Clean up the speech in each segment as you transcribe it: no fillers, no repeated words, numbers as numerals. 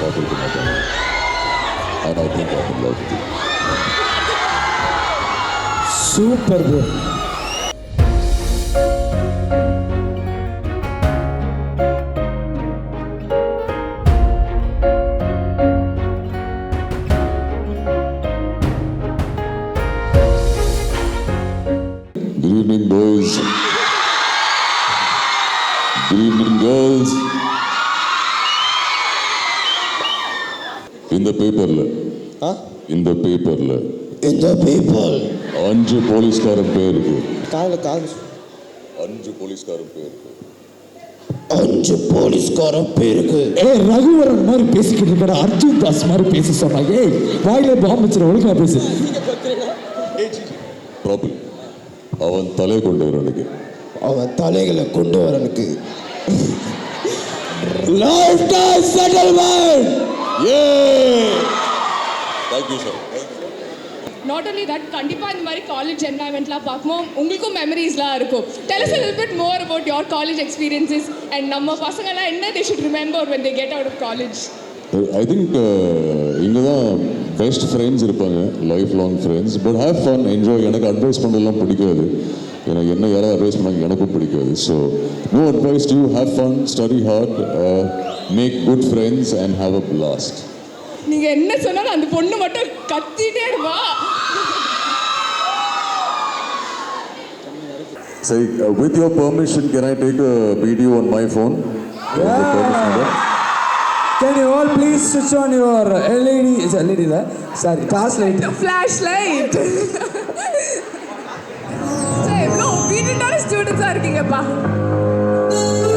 பார்த்துருக்க மாட்டாங்க. And I think I'm in love with you. Super bro. Good evening, boys. Good evening, girls. இந்த பேப்பர்ல இந்த paper 5 போலீஸ்காரன் பேர் இருக்கு. கால 5 போலீஸ்காரன் பேர் இருக்கு. 5 போலீஸ்காரன் பேருக்கு. ரகுவரன் மாதிரி பேசிக்கிட்டு இருக்காரு. அர்ஜுன் தாஸ் மாதிரி பேச சொன்னாங்க. வாயில பாம்பு வச்சிர ஒழுங்கா பேசு. ப்ராப்ளம் அவன் தலை கொண்டு வரனுக்கு. அவன் தலைகளை கொண்டு வரனுக்கு. Last settlement. Thank you, sir. Not only that, கண்டிப்பா இந்த மாதிரி காலேஜ் என்வாயன்மெண்ட்லாம் பார்க்கும்போது உங்களுக்கும் மெமரிஸ்லாம் இருக்கும். Tell us a little bit more about your college experiences and நம்ம பசங்கலாம் என்ன they should remember when they get out of college. I think இங்கே தான் பெஸ்ட் ஃப்ரெண்ட்ஸ் இருப்பாங்க, life long friends. But have fun, enjoy. எனக்கு advice பண்ணலாம் பிடிக்காது. எனக்கு என்ன யாராவது அட்வைஸ் பண்ணாங்க எனக்கும் பிடிக்காது. So no advice to have fun, study hard, make good friends and have a blast. நீங்க என்ன சொன்னாலும் அந்த பொண்ணு மட்டும் கத்திட்டே இருப்பா. Say, with your permission, can I take a video on my phone? Can you all please switch on your LED? Is LED there? Sorry, flash light. Flashlight. சரி bro, வீட்டுட்டான ஸ்டூடண்ட்ஸா இருக்கீங்கப்பா.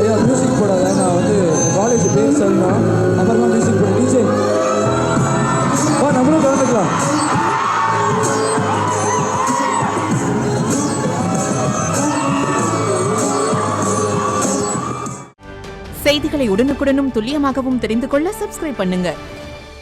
ஐயா மியூசிக் போடாத, நான் வந்து காலேஜ் பேர் சொல்லணும். அப்புறமா மியூசிக் போடு. DJ வா, நம்மளும் கலந்துக்கலாம். செய்திகளை உடனுக்குடனும் துல்லியமாகவும் தெரிந்து கொள்ள சப்ஸ்கிரைப் பண்ணுங்க.